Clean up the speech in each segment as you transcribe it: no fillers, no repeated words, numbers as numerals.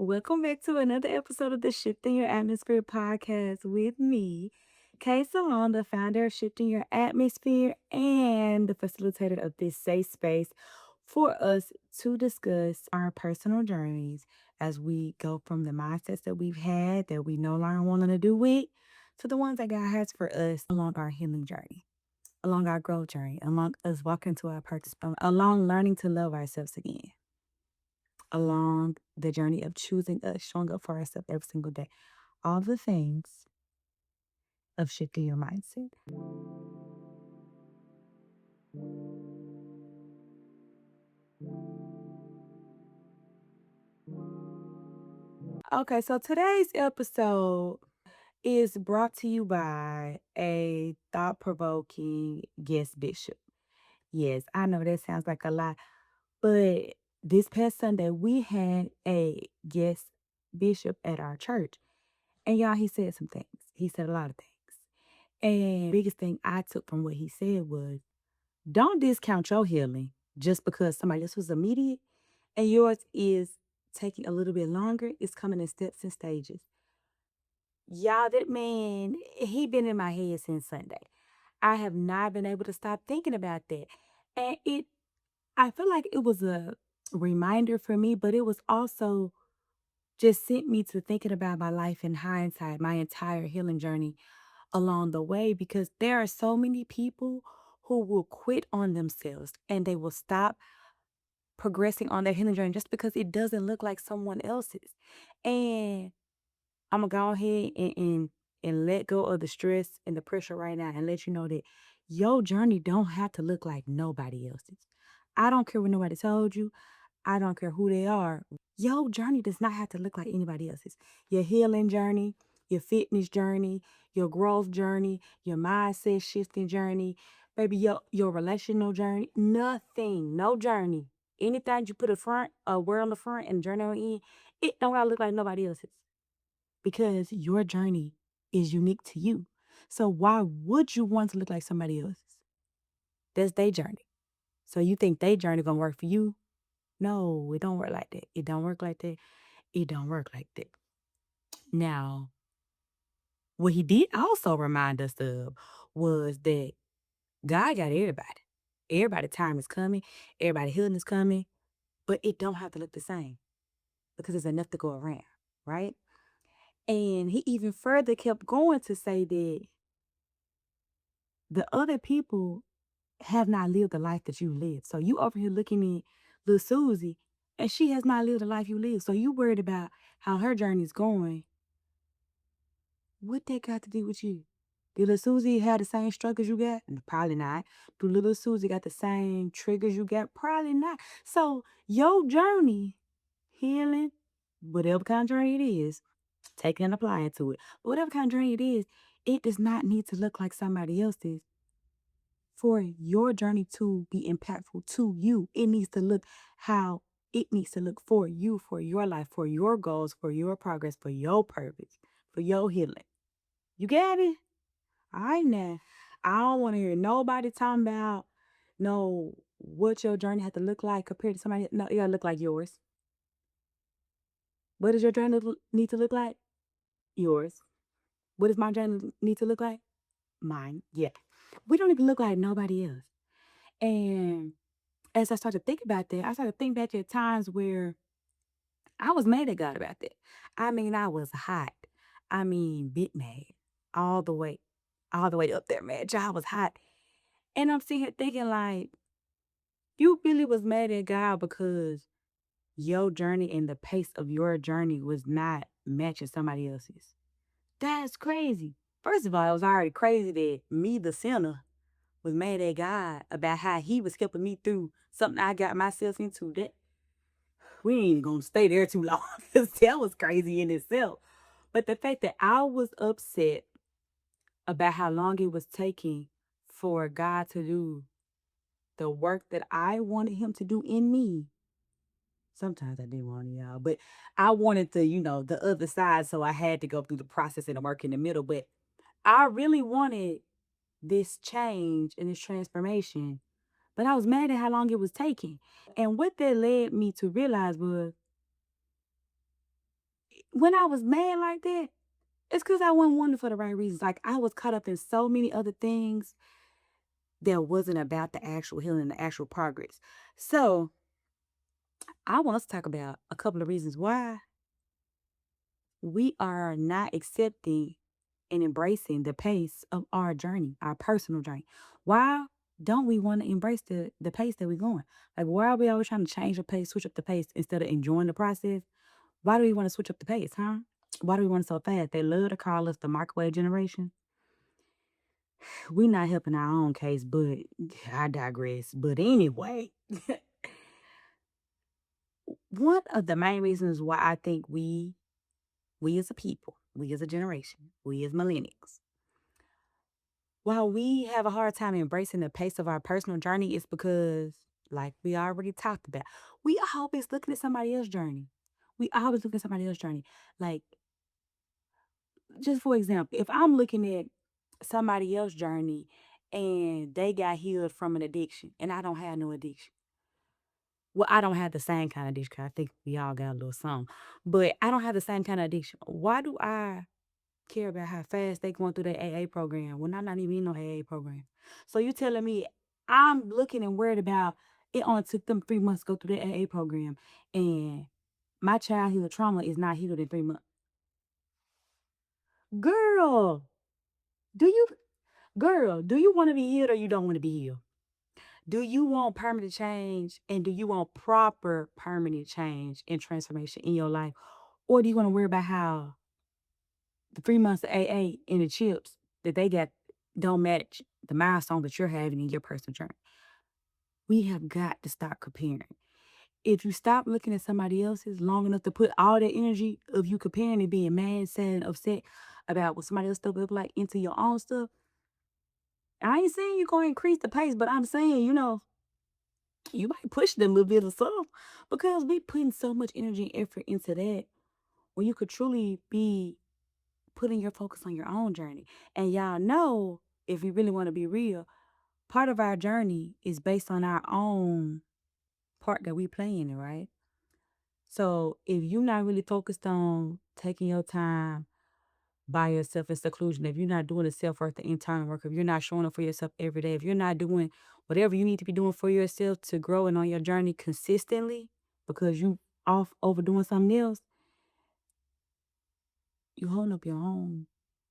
Welcome back to another episode of the Shifting Your Atmosphere podcast with me, Kay Salon, the founder of Shifting Your Atmosphere and the facilitator of this safe space for us to discuss our personal journeys as we go from the mindsets that we've had that we no longer want to do with to the ones that God has for us along our healing journey, along our growth journey, along us walking to our purpose, along learning to love ourselves again, along the journey of choosing us, showing up for ourselves every single day. All the things of shifting your mindset. Okay, so today's episode is brought to you by a thought provoking guest bishop. Yes, I know that sounds like a lot, but this past Sunday we had a guest bishop at our church. And y'all, he said some things. He said a lot of things. And the biggest thing I took from what he said was don't discount your healing just because somebody else was immediate and yours is taking a little bit longer. It's coming in steps and stages. Y'all, that man, he been in my head since Sunday. I have not been able to stop thinking about that. And I feel like it was a reminder for me, but it was also just sent me to thinking about my life in hindsight, my entire healing journey along the way, because there are so many people who will quit on themselves and they will stop progressing on their healing journey just because it doesn't look like someone else's. And I'm gonna go ahead and let go of the stress and the pressure right now and let you know that your journey don't have to look like nobody else's. I don't care what nobody told you. I don't care who they are. Your journey does not have to look like anybody else's. Your healing journey, your fitness journey, your growth journey, your mindset shifting journey, baby, your relational journey, nothing, no journey. Anything you put a word on the front and a journey on the end, it don't gotta look like nobody else's because your journey is unique to you. So why would you want to look like somebody else's? That's their journey. So you think their journey gonna work for you? No, it don't work like that. It don't work like that. It don't work like that. Now, what he did also remind us of was that God got everybody. Everybody time is coming. Everybody healing is coming. But it don't have to look the same because there's enough to go around, right? And he even further kept going to say that the other people have not lived the life that you lived. So you over here looking at little Susie, and she has not lived the life you live. So you worried about how her journey's going. What that got to do with you? Did little Susie have the same struggles you got? Probably not. Do little Susie got the same triggers you got? Probably not. So your journey, healing, whatever kind of journey it is, taking and applying to it, whatever kind of journey it is, it does not need to look like somebody else's for your journey to be impactful to you. It needs to look how it needs to look for you, for your life, for your goals, for your progress, for your purpose, for your healing. You got it? All right now. I don't want to hear nobody talking about no what your journey had to look like compared to somebody. No, it gotta look like yours. What does your journey need to look like? Yours. What does my journey need to look like? Mine. Yeah. We don't even look like nobody else. And as I started to think about that, I started to think back to times where I was mad at God about that. I mean, I was hot. I mean, bit mad. All the way, all the way up there, mad. I was hot. And I'm sitting here thinking, like, you really was mad at God because your journey and the pace of your journey was not matching somebody else's. That's crazy. First of all, it was already crazy that me, the sinner, was mad at God about how he was helping me through something I got myself into. That we ain't gonna stay there too long because that was crazy in itself. But the fact that I was upset about how long it was taking for God to do the work that I wanted him to do in me. Sometimes I didn't want it, y'all, but I wanted the, the other side. So I had to go through the process and the work in the middle. But I really wanted this change and this transformation. But I was mad at how long it was taking. And what that led me to realize was when I was mad like that, it's because I wasn't wanting it for the right reasons. Like I was caught up in so many other things that wasn't about the actual healing, the actual progress. So I want us to talk about a couple of reasons why we are not accepting and embracing the pace of our journey, our personal journey. Why don't we want to embrace the pace that we're going? Like, why are we always trying to change the pace, switch up the pace instead of enjoying the process? Why do we want to switch up the pace, huh? Why do we want it so fast? They love to call us the microwave generation. We not helping our own case, but I digress. But anyway, one of the main reasons why I think we as a people, we as a generation, we as millennials, while we have a hard time embracing the pace of our personal journey, it's because, like we already talked about, we always looking at somebody else's journey. We always look at somebody else's journey. Like, just for example, if I'm looking at somebody else's journey and they got healed from an addiction and I don't have no addiction. Well, I don't have the same kind of addiction. 'Cause I think we all got a little something. But I don't have the same kind of addiction. Why do I care about how fast they going through their AA program when I'm not even in no AA program? So you telling me I'm looking and worried about it only took them 3 months to go through their AA program and my childhood trauma is not healed in 3 months. Girl, do you do you want to be healed or you don't want to be healed? Do you want permanent change and do you want proper permanent change and transformation in your life? Or do you want to worry about how the 3 months of AA and the chips that they got don't match the milestone that you're having in your personal journey? We have got to stop comparing. If you stop looking at somebody else's long enough to put all that energy of you comparing and being mad, sad, and upset about what somebody else stuff look like into your own stuff, I ain't saying you're going to increase the pace, but I'm saying, you might push them a little bit or something because we putting so much energy and effort into that when you could truly be putting your focus on your own journey. And y'all know, if you really want to be real, part of our journey is based on our own part that we play in it, right? So if you're not really focused on taking your time by yourself in seclusion, if you're not doing the self work, the internal work, if you're not showing up for yourself every day, if you're not doing whatever you need to be doing for yourself to grow and on your journey consistently because you off overdoing something else, you holding up your own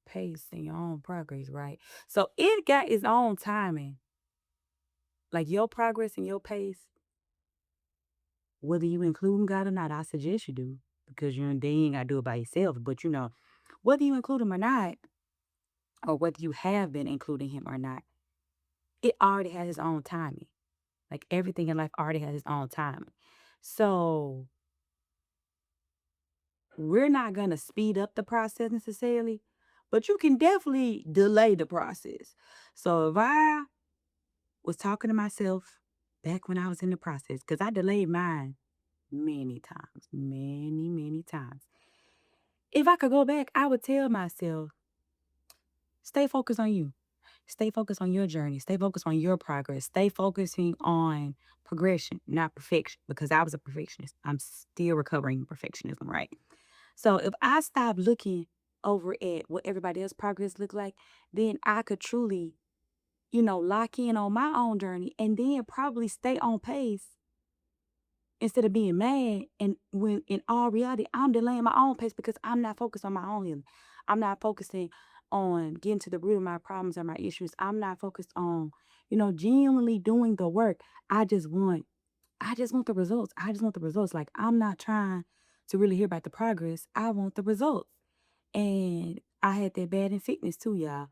pace and your own progress, right? So it got its own timing. Like your progress and your pace, whether you include God or not, I suggest you do because they ain't gotta do it by yourself. But whether you include him or not, or whether you have been including him or not, it already has its own timing. Like everything in life already has its own timing. So we're not gonna speed up the process necessarily, but you can definitely delay the process. So if I was talking to myself back when I was in the process, because I delayed mine many times, many, many times. If I could go back, I would tell myself, stay focused on you. Stay focused on your journey. Stay focused on your progress. Stay focusing on progression, not perfection, because I was a perfectionist. I'm still recovering perfectionism, right? So if I stop looking over at what everybody else progress look like, then I could truly, lock in on my own journey and then probably stay on pace instead of being mad. And when in all reality, I'm delaying my own pace because I'm not focused on my own healing. I'm not focusing on getting to the root of my problems or my issues. I'm not focused on, genuinely doing the work. I just want the results. I just want the results. Like I'm not trying to really hear about the progress. I want the results. And I had that bad in fitness too, y'all.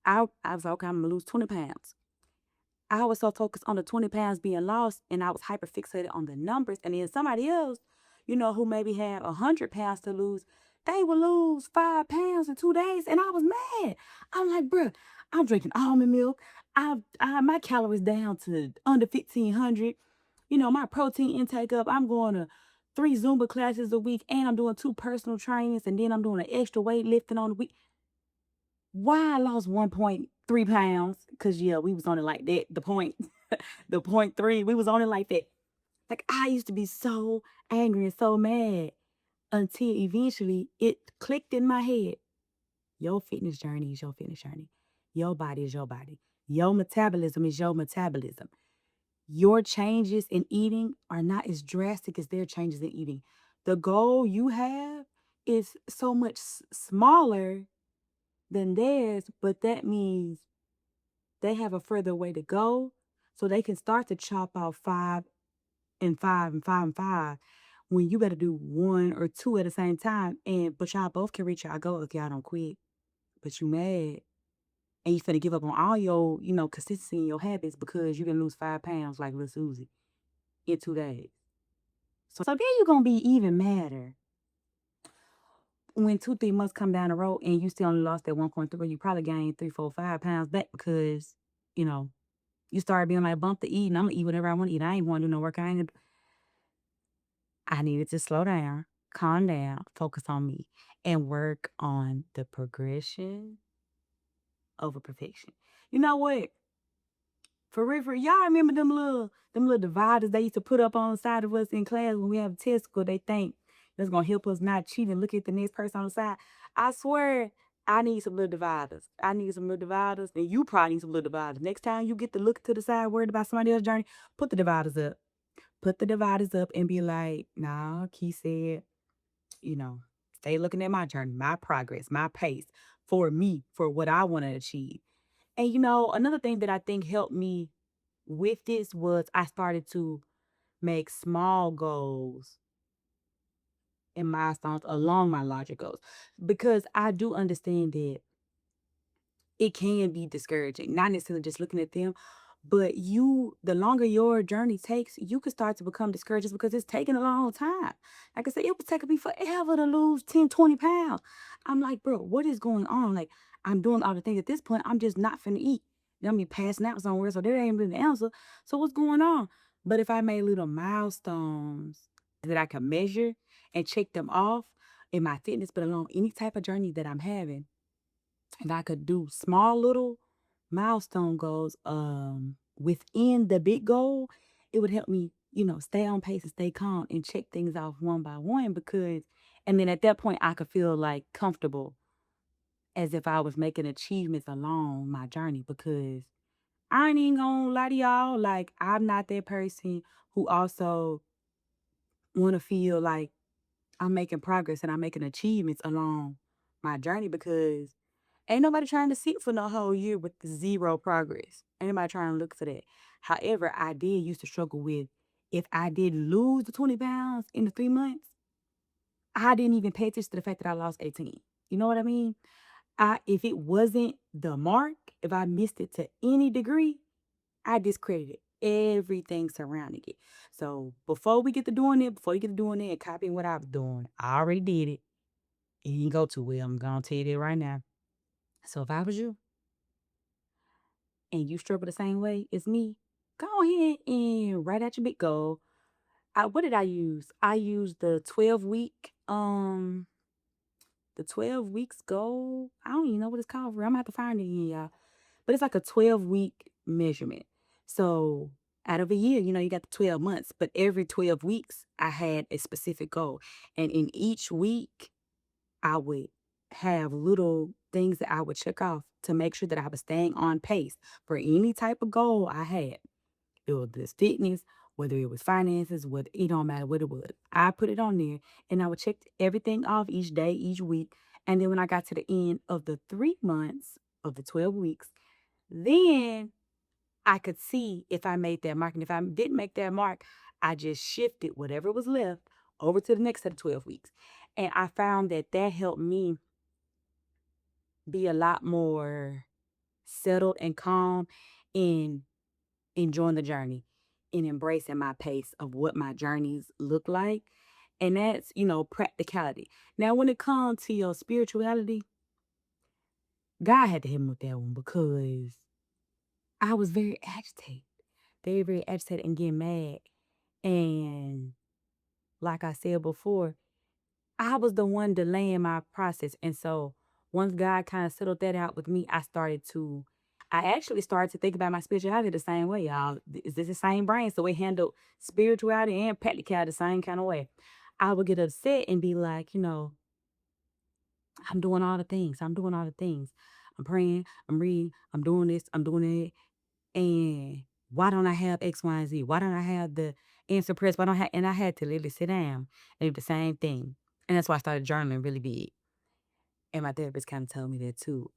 I was like, okay, I'm gonna lose 20 pounds. I was so focused on the 20 pounds being lost and I was hyper fixated on the numbers. And then somebody else, who maybe had 100 pounds to lose, they would lose 5 pounds in 2 days. And I was mad. I'm like, bruh, I'm drinking almond milk. My calories down to under 1,500. My protein intake up. I'm going to 3 Zumba classes a week and I'm doing 2 personal trainings and then I'm doing an extra weightlifting on the week. Why I lost 1.3 pounds? Cause yeah, we was on it like that. The point, the point 3, we was on it like that. Like I used to be so angry and so mad until eventually it clicked in my head. Your fitness journey is your fitness journey. Your body is your body. Your metabolism is your metabolism. Your changes in eating are not as drastic as their changes in eating. The goal you have is so much smaller than theirs, but that means they have a further way to go. So they can start to chop off 5 and 5 and 5 and 5 when you better do one or two at the same time. But y'all both can reach y'all goal if y'all don't quit. But you mad and you finna give up on all your, consistency in your habits because you can lose 5 pounds like Lil Susie in 2 days. So then you're gonna be even madder when 2, 3 months come down the road and you still only lost that 1.3. You probably gained 3, 4, 5 pounds back because, you know, you started being like bump to eat and I'm gonna eat whatever I want to eat. I ain't wanna do no work. I needed to slow down, calm down, focus on me, and work on the progression over perfection. You know what? For y'all remember them little dividers they used to put up on the side of us in class when we have a test score, they think that's gonna help us not cheat and look at the next person on the side. I swear I need some little dividers. I need some little dividers, and you probably need some little dividers. Next time you get to look to the side worried about somebody else's journey, put the dividers up. Put the dividers up and be like, nah, Key said, you know, stay looking at my journey, my progress, my pace for me, for what I want to achieve. And another thing that I think helped me with this was I started to make small goals and milestones along my larger goals because I do understand that it can be discouraging, not necessarily just looking at them, but the longer your journey takes, you can start to become discouraged just because it's taking a long time. Like I said, it was taking me forever to lose 10, 20 pounds. I'm like, bro, what is going on? Like, I'm doing all the things at this point, I'm just not finna eat. I'm be passing out somewhere, so there ain't really the answer. So what's going on? But if I made little milestones that I could measure and check them off in my fitness, but along any type of journey that I'm having, and I could do small little milestone goals within the big goal, it would help me, stay on pace and stay calm and check things off one by one and then at that point I could feel like comfortable as if I was making achievements along my journey because I ain't even gonna lie to y'all, like I'm not that person who also wanna feel like I'm making progress and I'm making achievements along my journey because ain't nobody trying to sit for no whole year with zero progress. Ain't nobody trying to look for that. However, I did used to struggle with if I did lose the 20 pounds in the 3 months, I didn't even pay attention to the fact that I lost 18. You know what I mean? If it wasn't the mark, if I missed it to any degree, I discredited everything surrounding it. So before you get to doing it and copying what I was doing, I already did it. It didn't go too well. I'm gonna tell you that right now. So if I was you, and you struggle the same way as me, go ahead and write out your big goal. What did I use? I used the 12 weeks goal. I don't even know what it's called. I'm gonna have to find it again, y'all. But it's like a 12-week measurement. So out of a year, you got the 12 months, but every 12 weeks I had a specific goal. And in each week, I would have little things that I would check off to make sure that I was staying on pace for any type of goal I had. It was this fitness, whether it was finances, whether it don't matter what it was. I put it on there and I would check everything off each day, each week. And then when I got to the end of the 3 months of the 12 weeks, then I could see if I made that mark. And if I didn't make that mark, I just shifted whatever was left over to the next set of 12 weeks. And I found that that helped me be a lot more settled and calm in enjoying the journey and embracing my pace of what my journeys look like. And that's, practicality. Now, when it comes to your spirituality, God had to hit me with that one because I was very, very agitated and getting mad. And like I said before, I was the one delaying my process. And so once God kind of settled that out with me, I actually started to think about my spirituality the same way, y'all. Is this the same brain? So we handled spirituality and practicality the same kind of way. I would get upset and be like, I'm doing all the things. I'm doing all the things. I'm praying, I'm reading, I'm doing this, I'm doing that. And why don't I have X, Y, and Z? Why don't I have the answer press? Why don't I have, and I had to literally sit down and do the same thing. And that's why I started journaling really big. And my therapist kind of told me that too.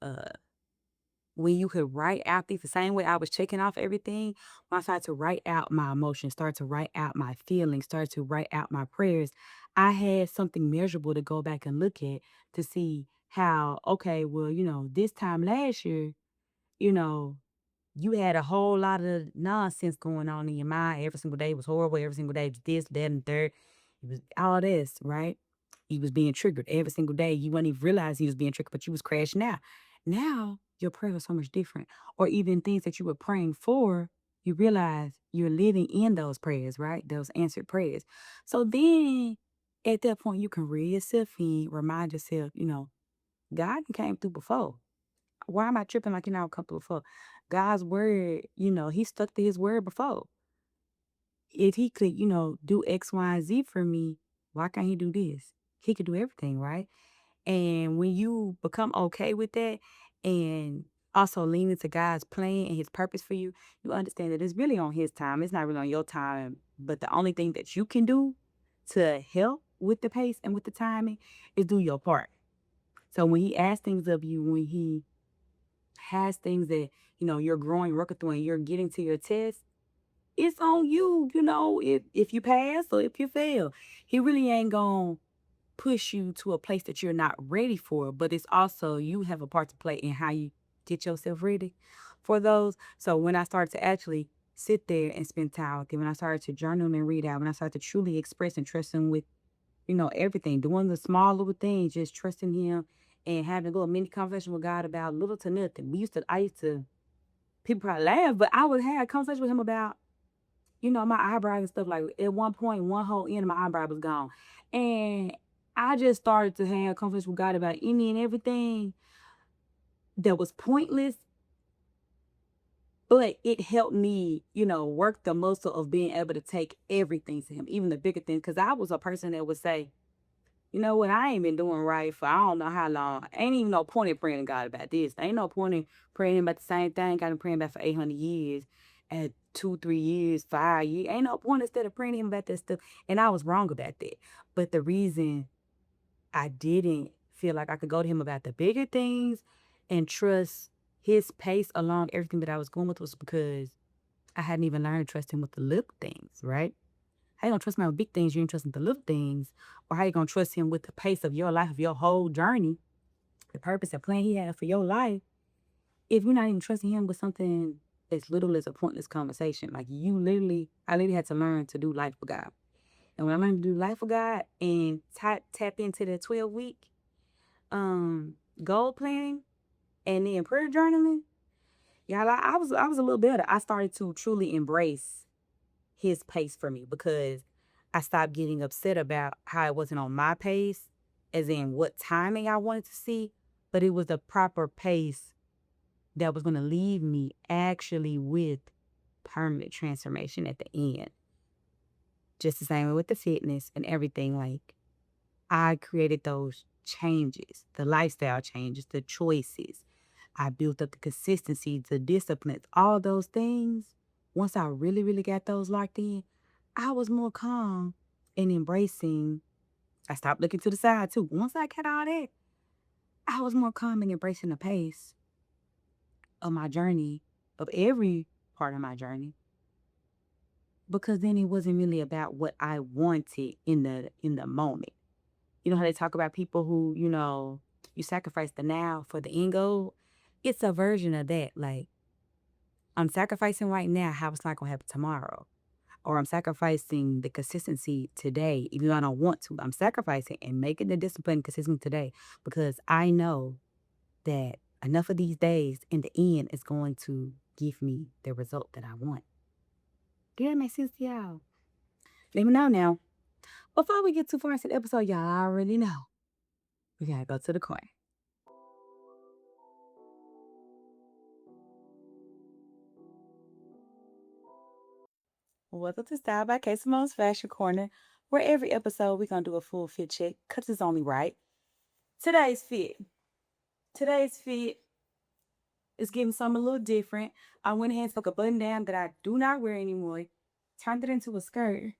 When you could write out things the same way I was checking off everything, when I started to write out my emotions, started to write out my feelings, started to write out my prayers, I had something measurable to go back and look at to see how, okay, well, this time last year, you know, you had a whole lot of nonsense going on in your mind. Every single day was horrible. Every single day was this, that, and third. It was all this, right? You was being triggered every single day. You wouldn't even realize you was being triggered, but you was crashing out. Now your prayer was so much different. Or even things that you were praying for, you realize you're living in those prayers, right? Those answered prayers. So then at that point, you can read yourself in, remind yourself, God came through before. Why am I tripping like comfortable before? God's word, he stuck to his word before. If he could, do X, Y, and Z for me, why can't he do this? He could do everything, right? And when you become okay with that and also lean into God's plan and his purpose for you, you understand that it's really on his time. It's not really on your time. But the only thing that you can do to help with the pace and with the timing is do your part. So when he asks things of you, when he has things that, you're growing, working through, and you're getting to your test, it's on you, if you pass or if you fail. He really ain't gonna push you to a place that you're not ready for, but it's also you have a part to play in how you get yourself ready for those. So when I started to actually sit there and spend time with him, when I started to journal and read out, when I started to truly express and trust him with, everything, doing the small little things, just trusting him and having a little mini conversation with God about little to nothing. I used to, people probably laugh, but I would have a conversation with him about, my eyebrows and stuff. Like at one point, one whole end of my eyebrow was gone. And I just started to have a conversation with God about any and everything that was pointless, but it helped me, work the muscle of being able to take everything to him, even the bigger things. Cause I was a person that would say, you know what? I ain't been doing right for I don't know how long. Ain't even no point in praying to God about this. Ain't no point in praying about the same thing. Got him praying about for 800 years, at 2, 3 years, 5 years. Ain't no point instead of praying to him about that stuff. And I was wrong about that. But the reason I didn't feel like I could go to him about the bigger things and trust his pace along everything that I was going with was because I hadn't even learned to trust him with the little things, right? How you gonna trust him with big things? You ain't trusting the little things. Or how you gonna trust him with the pace of your life, of your whole journey, the purpose and plan he had for your life, if you're not even trusting him with something as little as a pointless conversation? Like I literally had to learn to do life with God. And when I learned to do life with God and tap into the 12-week goal planning and then prayer journaling, y'all, I was a little better. I started to truly embrace his pace for me because I stopped getting upset about how it wasn't on my pace, as in what timing I wanted to see, but it was the proper pace that was going to leave me actually with permanent transformation at the end. Just the same way with the fitness and everything. Like, I created those changes, the lifestyle changes, the choices. I built up the consistency, the disciplines, all those things. Once I really, really got those locked in, I was more calm and embracing. I stopped looking to the side too. Once I got all that, I was more calm and embracing the pace of my journey, of every part of my journey. Because then it wasn't really about what I wanted in the moment. You know how they talk about people who, you sacrifice the now for the end goal? It's a version of that. Like, I'm sacrificing right now how it's not gonna happen tomorrow. Or I'm sacrificing the consistency today, even though I don't want to. I'm sacrificing and making the discipline consistent today because I know that enough of these days in the end is going to give me the result that I want. Do that make sense to y'all? Let me know now. Before we get too far into the episode, y'all already know. We gotta go to the coin. Welcome to Style by K Simone's Fashion Corner. where every episode we're gonna do a full fit check because it's only right. Today's fit. Today's fit is getting something a little different. I went ahead and took a button down that I do not wear anymore, turned it into a skirt,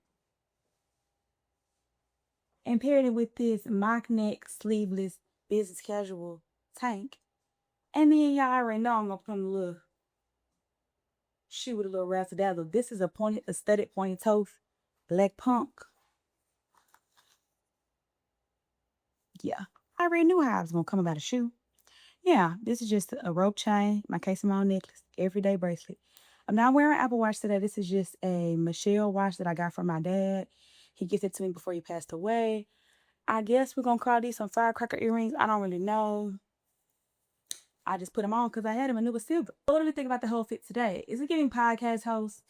and paired it with this mock neck sleeveless business casual tank. And then y'all already know I'm gonna put on a little shoe with a little razzle dazzle. This is a studded pointed toe black punk. Yeah, I already knew how I was gonna come about a shoe. Yeah, this is just a rope chain, my case small necklace, everyday bracelet. I'm not wearing an Apple Watch today. This is just a Michelle watch that I got from my dad. He gifted it to me before he passed away. I guess we're gonna call these some firecracker earrings. I don't really know. I just put them on because I had them and it was silver. What do you think about the whole fit today? Is it giving podcast host?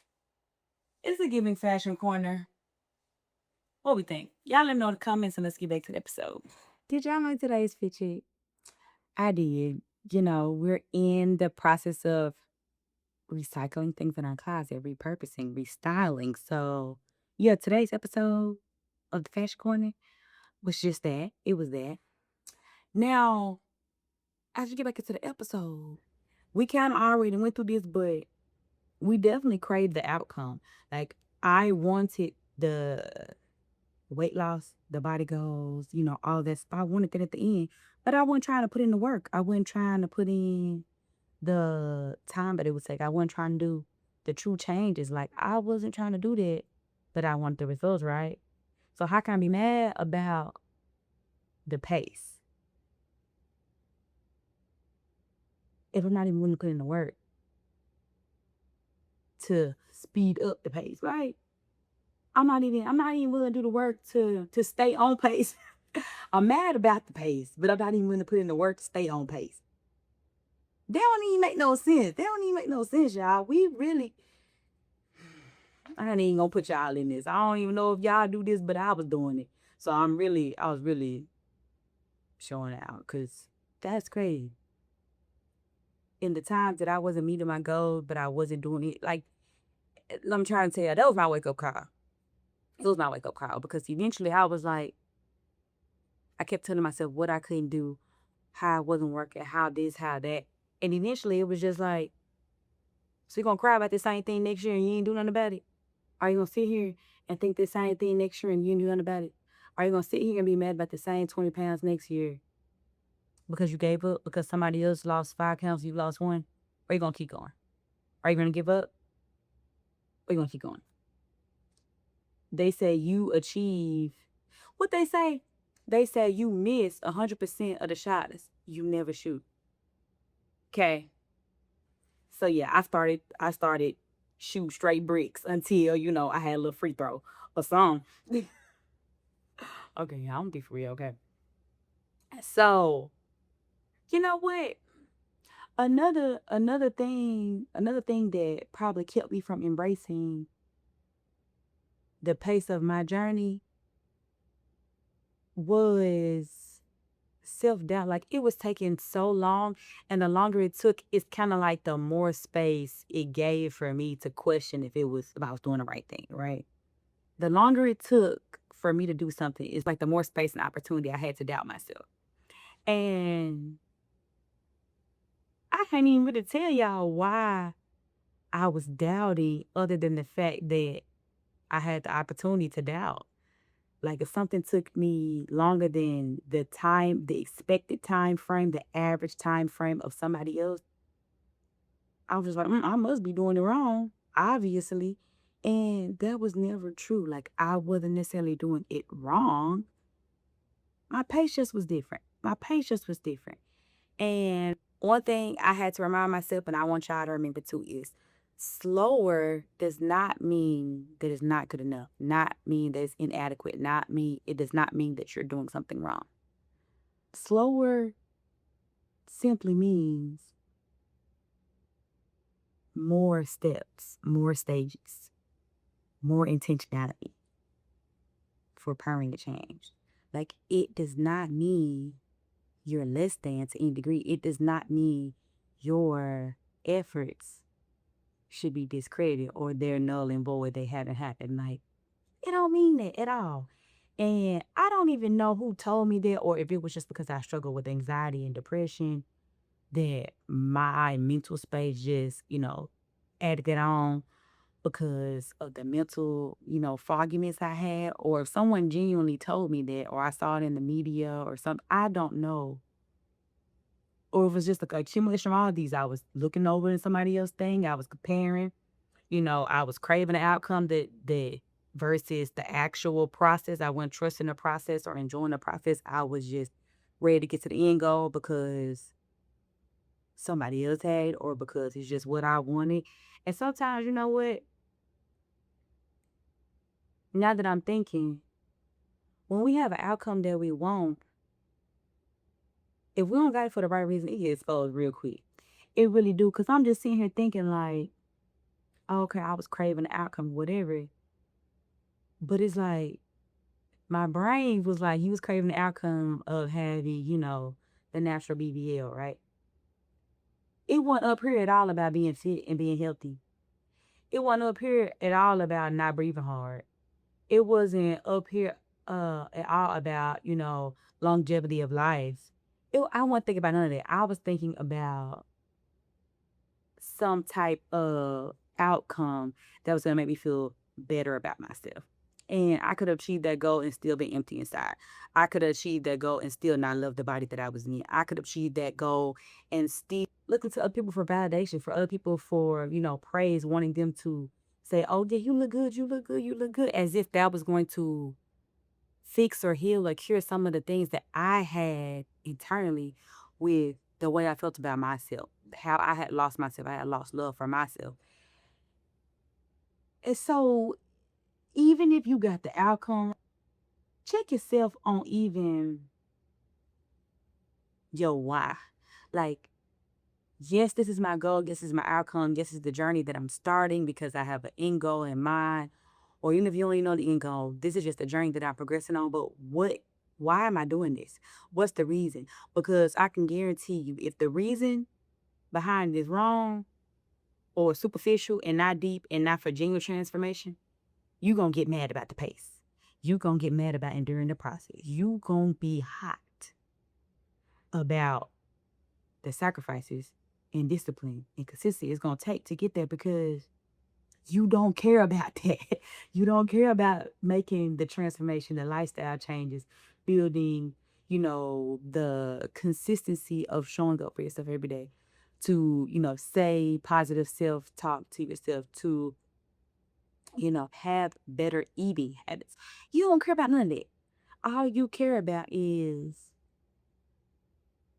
Is it giving fashion corner? What we think? Y'all let me know in the comments and let's get back to the episode. Did y'all like today's fit check? I did. You know, we're in the process of recycling things in our closet, repurposing, restyling. So, yeah, today's episode of the Fashion Corner was just that. It was that. Now, as you get back into the episode, we kind of already went through this, but we definitely craved the outcome. Like, I wanted the weight loss, the body goals, all that stuff. I wanted that at the end, but I wasn't trying to put in the work. I wasn't trying to put in the time that it would take. I wasn't trying to do the true changes. Like, I wasn't trying to do that, but I want the results, right? So how can I be mad about the pace if I'm not even willing to put in the work to speed up the pace, right? I'm not even willing to do the work to stay on pace. I'm mad about the pace, but I'm not even willing to put in the work to stay on pace. That don't even make no sense. That don't even make no sense, y'all. I ain't even gonna put y'all in this. I don't even know if y'all do this, but I was doing it. So I was really showing out because that's crazy. In the times that I wasn't meeting my goals, but I wasn't doing it, like, I'm trying to tell you, that was my wake up call. It was my wake up call because eventually I was like, I kept telling myself what I couldn't do, how I wasn't working, how this, how that. And eventually it was just like, so you gonna cry about the same thing next year and you ain't do nothing about it? Are you gonna sit here and think the same thing next year and you ain't do nothing about it? Are you gonna sit here and be mad about the same 20 pounds next year because you gave up, because somebody else lost 5 pounds, you lost one? Or you gonna keep going? Are you gonna give up? Or you gonna keep going? They say you achieve what they say. They say you miss 100% of the shots you never shoot. Okay. So yeah, I started shoot straight bricks until, I had a little free throw or something. Okay, yeah, I'm gonna be for real, okay. So, you know what? Another thing that probably kept me from embracing the pace of my journey was self-doubt. Like, it was taking so long, and the longer it took, it's kind of like the more space it gave for me to question if I was doing the right thing, right? The longer it took for me to do something, it's like the more space and opportunity I had to doubt myself. And I can't even really tell y'all why I was doubting, other than the fact that I had the opportunity to doubt. Like, if something took me longer than the expected time frame, the average time frame of somebody else, I was just like, I must be doing it wrong, obviously. And that was never true. Like, I wasn't necessarily doing it wrong. My patience was different. My patience was different. And one thing I had to remind myself, and I want y'all to remember too, is slower does not mean that it's not good enough, not mean that it's inadequate, it does not mean that you're doing something wrong. Slower simply means more steps, more stages, more intentionality for permanent change. Like, it does not mean you're less than to any degree. It does not mean your efforts should be discredited or they're null and void, they haven't happened. Like, It don't mean that at all. And I don't even know who told me that or if it was just because I struggle with anxiety and depression that my mental space just, added it on because of the mental, fogginess I had, or if someone genuinely told me that, or I saw it in the media or something, I don't know. Or if it was just like accumulation of all these. I was looking over in somebody else's thing, I was comparing, I was craving the outcome that versus the actual process. I wasn't trusting the process or enjoying the process. I was just ready to get to the end goal because somebody else had or because it's just what I wanted. And sometimes, you know what? Now that I'm thinking, when we have an outcome that we want, if we don't got it for the right reason, it gets exposed real quick. It really do. Cause I'm just sitting here thinking like, okay, I was craving the outcome, whatever. But it's like my brain was like, he was craving the outcome of having, the natural BBL, right? It wasn't up here at all about being fit and being healthy. It wasn't up here at all about not breathing hard. It wasn't up here at all about, longevity of life. I wasn't thinking about none of that. I was thinking about some type of outcome that was gonna make me feel better about myself. And I could have achieved that goal and still be empty inside. I could have achieved that goal and still not love the body that I was in. I could have achieved that goal and still looking to other people for validation, for other people for, praise, wanting them to say, oh, yeah, you look good, you look good, you look good, as if that was going to fix or heal or cure some of the things that I had internally with the way I felt about myself, how I had lost myself. I had lost love for myself. And so, even if you got the outcome, check yourself on even your why. Like, yes, this is my goal. This is my outcome. This is the journey that I'm starting because I have an end goal in mind. Or even if you only know the end goal, this is just the journey that I'm progressing on. But why am I doing this? What's the reason? Because I can guarantee you, if the reason behind it is wrong or superficial and not deep and not for genuine transformation, you going to get mad about the pace. You going to get mad about enduring the process. You going to be hot about the sacrifices and discipline and consistency it's going to take to get there because you don't care about that. You don't care about making the transformation, the lifestyle changes, building, the consistency of showing up for yourself every day to, say positive self talk to yourself, to, have better eating habits. You don't care about none of that. All you care about is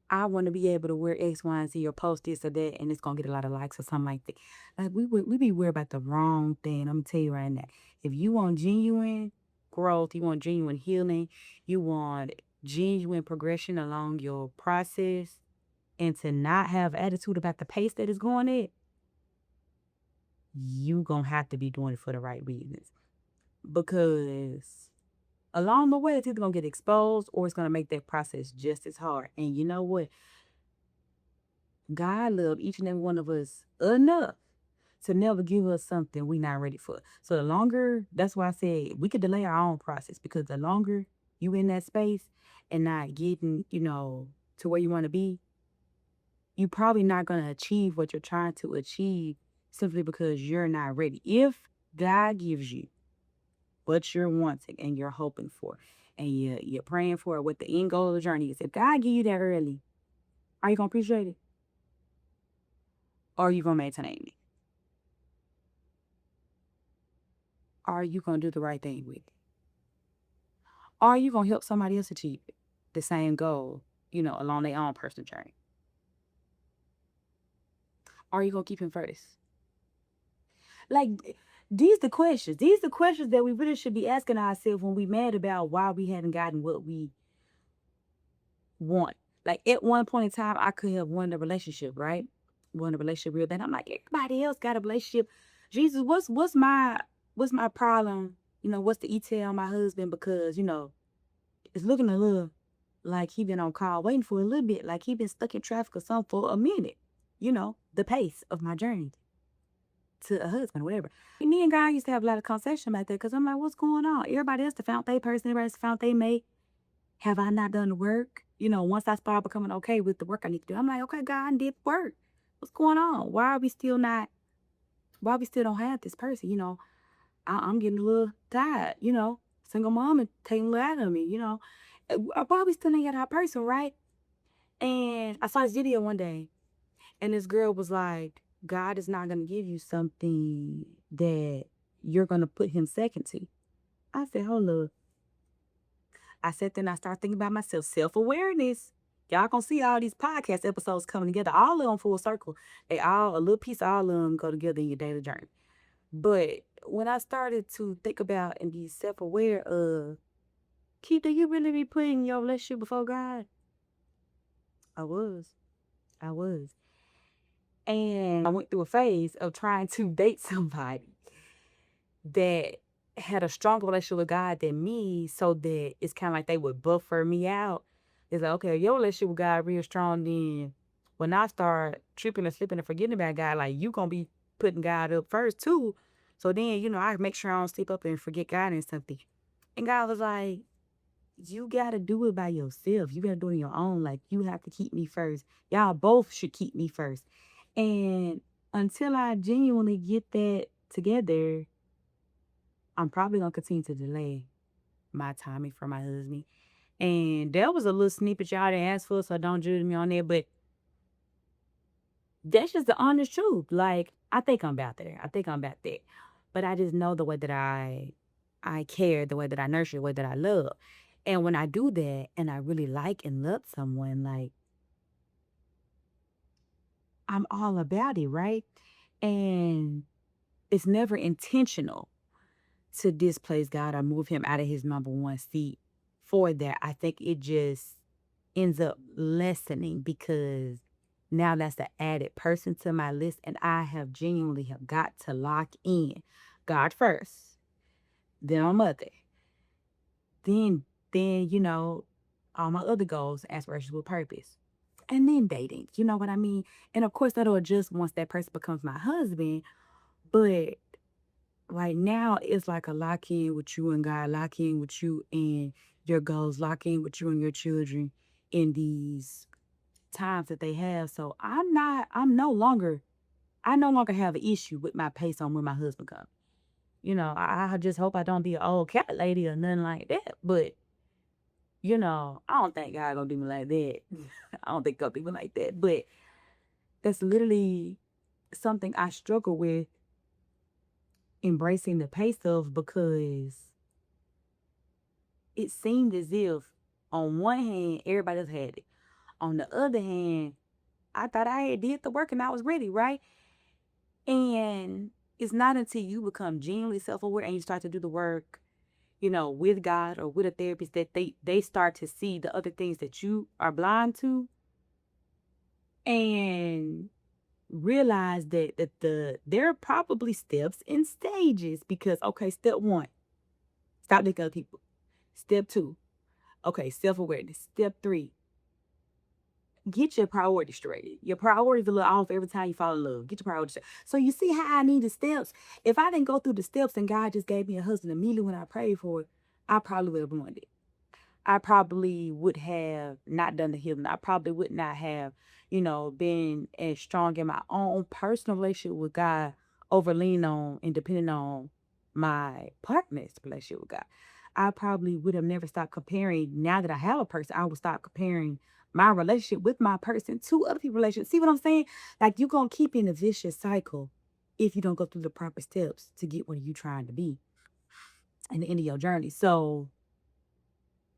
I want to be able to wear X, Y, and Z or post this or that, and it's gonna get a lot of likes or something like that. Like we be worried about the wrong thing. I'm gonna tell you right now. If you want genuine growth, you want genuine healing, you want genuine progression along your process, and to not have attitude about the pace that is going at, you gonna have to be doing it for the right reasons. Because along the way, it's either gonna get exposed or it's gonna make that process just as hard. And you know what? God loved each and every one of us enough to never give us something we not ready for. So the longer, that's why I said we could delay our own process because the longer you in that space and not getting, to where you want to be, you probably not going to achieve what you're trying to achieve simply because you're not ready. If God gives you what you're wanting and you're hoping for and you're praying for what the end goal of the journey is, if God give you that early, are you going to appreciate it? Or are you going to maintain it? Are you going to do the right thing with it? Are you going to help somebody else achieve it? The same goal, along their own personal journey? Are you going to keep him first? Like, these the questions. These the questions that we really should be asking ourselves when we mad about why we haven't gotten what we want. Like, at one point in time, I could have won a relationship, right? Won a relationship real bad. I'm like, everybody else got a relationship. Jesus, what's my problem? What's the ETA on my husband? Because, it's looking a little like he been on call waiting for a little bit, like he been stuck in traffic or something for a minute. The pace of my journey. to a husband, whatever. And me and God used to have a lot of conversation about that because I'm like, what's going on? Everybody else found their person, everybody else found they mate. Have I not done the work? Once I start becoming okay with the work I need to do, I'm like, okay, God, I did work. What's going on? Why we still don't have this person? I'm getting a little tired, single mom and taking a little out of me, why we still ain't got our person, right? And I saw this video one day, and this girl was like, God is not going to give you something that you're going to put him second to. I said, hold up. I sat there and I started thinking about myself, self-awareness. Y'all gonna see all these podcast episodes coming together, all of them full circle. They all, a little piece of all of them go together in your daily journey. But when I started to think about and be self-aware of, Keith, do you really be putting your relationship before God? I was. I was. And I went through a phase of trying to date somebody that had a stronger relationship with God than me, so that it's kind of like they would buffer me out. It's like, okay, your relationship with God real strong, then when I start tripping and slipping and forgetting about God, like you gonna be putting God up first too. So then, I make sure I don't sleep up and forget God and something. And God was like, you gotta do it by yourself. You gotta do it on your own. Like you have to keep me first. Y'all both should keep me first. And until I genuinely get that together, I'm probably gonna continue to delay my timing for my husband. And that was a little snippet y'all didn't ask for, so don't judge me on that. But that's just the honest truth. Like, I think I'm about there. I think I'm about that. But I just know the way that I care, the way that I nurture, the way that I love. And when I do that and I really like and love someone, like I'm all about it, right? And it's never intentional to displace God or move him out of his number one seat for that. I think it just ends up lessening because now that's the added person to my list, and I have genuinely have got to lock in God first, then my mother, then all my other goals, aspirations with purpose, and then dating. You know what I mean? And of course that'll adjust once that person becomes my husband, but right now it's like a lock in with you and God, lock in with you and your goals, lock in with you and your children in these times that they have. So I no longer have an issue with my pace on when my husband comes. I just hope I don't be an old cat lady or nothing like that. But, I don't think God gonna do me like that. I don't think God do me like that. But that's literally something I struggle with embracing the pace of, because it seemed as if on one hand everybody else had it. On the other hand, I thought I had did the work and I was ready, right? And it's not until you become genuinely self-aware and you start to do the work, with God or with a therapist, that they start to see the other things that you are blind to, and realize that there are probably steps and stages. Because okay, step one, stop looking at other people. Step two, okay, self-awareness. Step three, get your priorities straight. Your priorities a little off every time you fall in love. Get your priorities straight. So you see how I need the steps. If I didn't go through the steps and God just gave me a husband immediately when I prayed for it, I probably would have wanted it. I probably would have not done the healing. I probably would not have, been as strong in my own personal relationship with God, over leaning on and depending on my partner's relationship with God. I probably would have never stopped comparing. Now that I have a person, I would stop comparing my relationship with my person to other people's relationships. See what I'm saying? Like, you're going to keep in a vicious cycle if you don't go through the proper steps to get where you're trying to be in the end of your journey. So,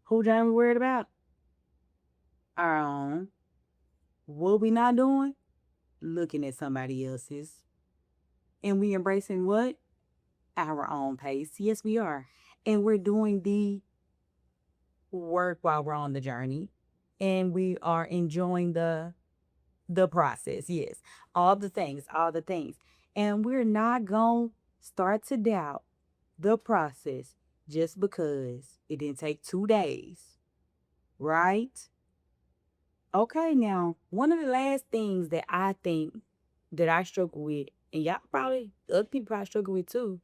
who John we worried about? Our own. What we not doing? Looking at somebody else's. And we embracing what? Our own pace. Yes, we are. And we're doing the work while we're on the journey. And we are enjoying the process. Yes. All the things, all the things. And we're not going to start to doubt the process just because it didn't take 2 days. Right? Okay, now, one of the last things that I think that I struggle with and y'all probably other people probably struggle with too,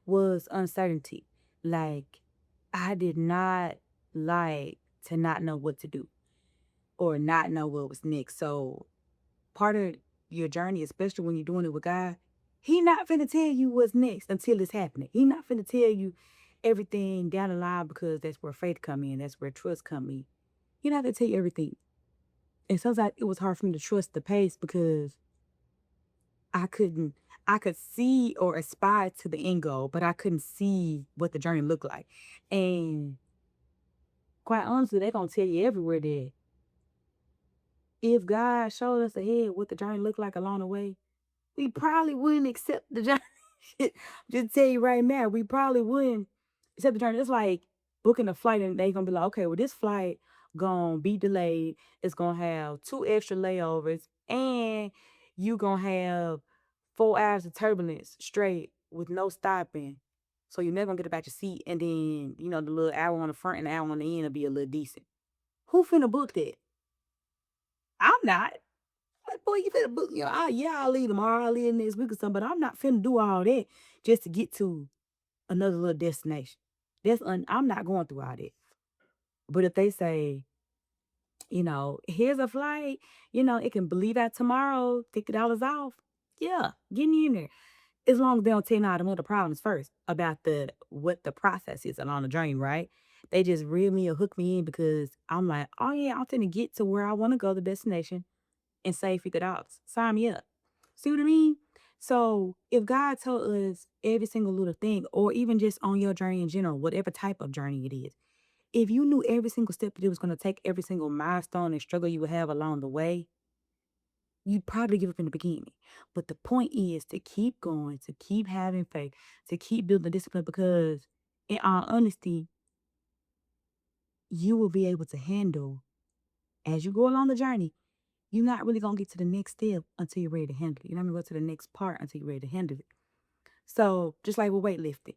was uncertainty. Like I did not like to not know what to do or not know what was next. So part of your journey, especially when you're doing it with God, He not finna tell you what's next until it's happening. He not finna tell you everything down the line because that's where faith come in. That's where trust come in. He not gonna tell you everything. And sometimes it was hard for me to trust the pace because I couldn't. I could see or aspire to the end goal, but I couldn't see what the journey looked like. And quite honestly, they gonna tell you everywhere that if God showed us ahead what the journey looked like along the way, we probably wouldn't accept the journey. Just tell you right now, we probably wouldn't accept the journey. It's like booking a flight and they gonna be like, okay, well, this flight gonna be delayed. It's gonna have 2 extra layovers, and you gonna have 4 hours of turbulence straight with no stopping. So you're never gonna get about your seat, and then the little hour on the front and the hour on the end will be a little decent. Who finna book that? I'm not. Like, boy, you finna book, yeah, I'll leave tomorrow, I'll leave next week or something, but I'm not finna do all that just to get to another little destination. I'm not going through all that. But if they say, here's a flight, it can bleed out tomorrow, $50 off. Yeah, get me in there. As long as they don't tell me all the other problems first about what the process is along the journey, right? They just reel me or hook me in because I'm like, oh yeah, I'm finna get to where I want to go, the destination, and save $50. Sign me up. See what I mean? So if God told us every single little thing, or even just on your journey in general, whatever type of journey it is, if you knew every single step that it was going to take, every single milestone and struggle you would have along the way, you'd probably give up in the beginning. But the point is to keep going, to keep having faith, to keep building discipline because, in all honesty, you will be able to handle as you go along the journey. You're not really gonna get to the next step until you're ready to handle it. You're not gonna go to the next part until you're ready to handle it. So just like with weightlifting,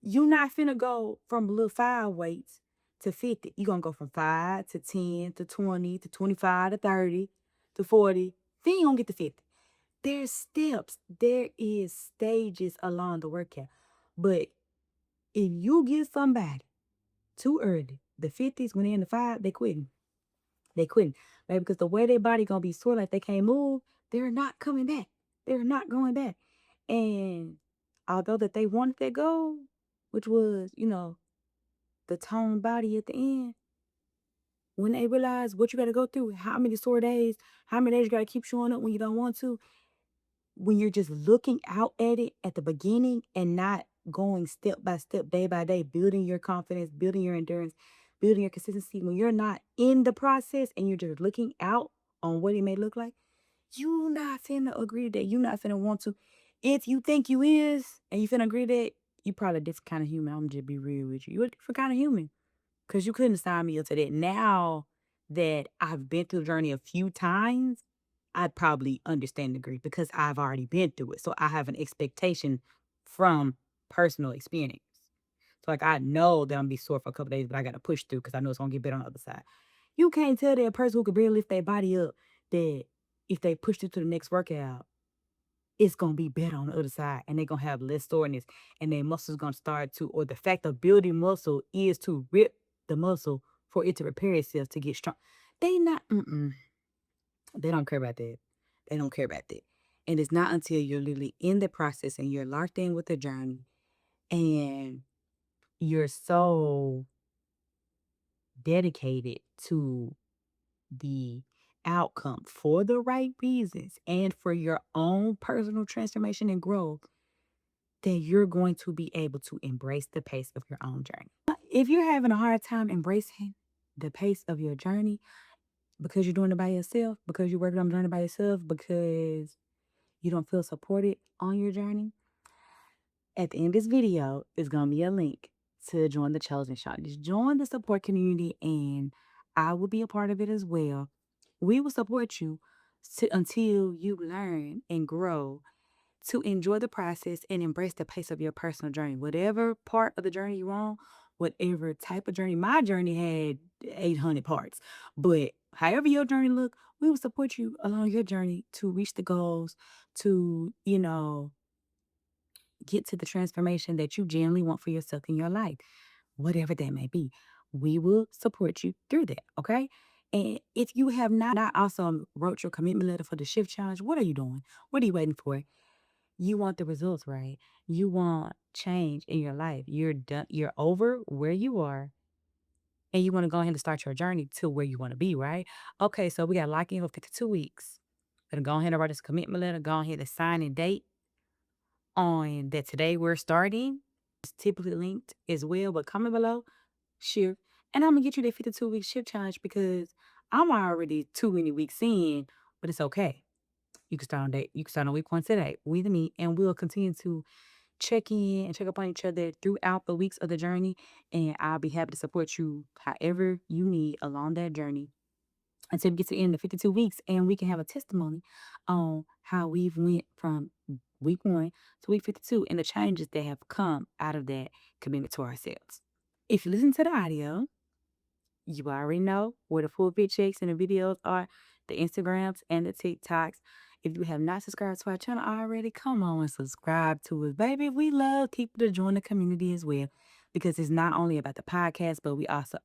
you're not finna go from little 5 weights to 50. You're gonna go from 5 to 10 to 20 to 25 to 30 to 40. Then you're gonna get to 50. There's steps. There is stages along the workout. But if you get somebody too early, the 50s when they're in the five, they quitting. They quitting. Right? Because the way their body gonna be sore like they can't move, they're not coming back. They're not going back. And although that they wanted that goal, which was, the toned body at the end, when they realize what you gotta go through, how many sore days, how many days you gotta keep showing up when you don't want to, when you're just looking out at it at the beginning and not going step by step, day by day, building your confidence, building your endurance, building your consistency, when you're not in the process and you're just looking out on what it may look like, you not finna agree that you not finna want to. If you think you is and you finna agree that, you probably a different kind of human. I'm just be real with you. You're a different kind of human. Cause you couldn't sign me up to that. Now that I've been through the journey a few times, I'd probably understand the grief because I've already been through it. So I have an expectation from personal experience. So like I know that I'm gonna be sore for a couple days, but I gotta push through because I know it's gonna get better on the other side. You can't tell that a person who could barely lift their body up that if they push through to the next workout, it's gonna be better on the other side and they're gonna have less soreness and their muscles gonna start to, or the fact of building muscle is to rip the muscle for it to repair itself to get strong. They not, they don't care about that. They don't care about that. And it's not until you're literally in the process and you're locked in with the journey and you're so dedicated to the outcome for the right reasons and for your own personal transformation and growth, then you're going to be able to embrace the pace of your own journey. If you're having a hard time embracing the pace of your journey because you're doing it by yourself, because you're working on doing it by yourself, because you don't feel supported on your journey, at the end of this video is going to be a link to join the Chosen Shawties. Join the support community and I will be a part of it as well. We will support you until you learn and grow to enjoy the process and embrace the pace of your personal journey. Whatever part of the journey you're on, whatever type of journey. My journey had 800 parts, but however your journey look, we will support you along your journey to reach the goals, to, get to the transformation that you genuinely want for yourself in your life, whatever that may be. We will support you through that, okay? And if you have not also wrote your commitment letter for the shift challenge, what are you doing? What are you waiting for? You want the results, right? You want change in your life. You're done, you're over where you are, and you want to go ahead and start your journey to where you want to be, right? Okay, so we got lock in for 52 weeks. Gonna go ahead and write this commitment letter, go ahead and sign and date on that today we're starting. It's typically linked as well, but comment below, share. And I'm gonna get you that 52-week shift challenge because I'm already too many weeks in, but it's okay. You can start on week one today with me, and we'll continue to check in and check up on each other throughout the weeks of the journey. And I'll be happy to support you however you need along that journey until we get to the end of 52 weeks and we can have a testimony on how we've went from week one to week 52 and the changes that have come out of that commitment to ourselves. If you listen to the audio, you already know where the full fit checks and the videos are, the Instagrams and the TikToks. If you have not subscribed to our channel already, come on and subscribe to us, baby. We love people to join the community as well because it's not only about the podcast, but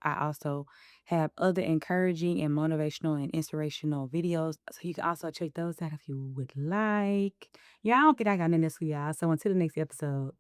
I also have other encouraging and motivational and inspirational videos. So you can also check those out if you would like. Yeah, I don't think I got nothing else for y'all. So until the next episode.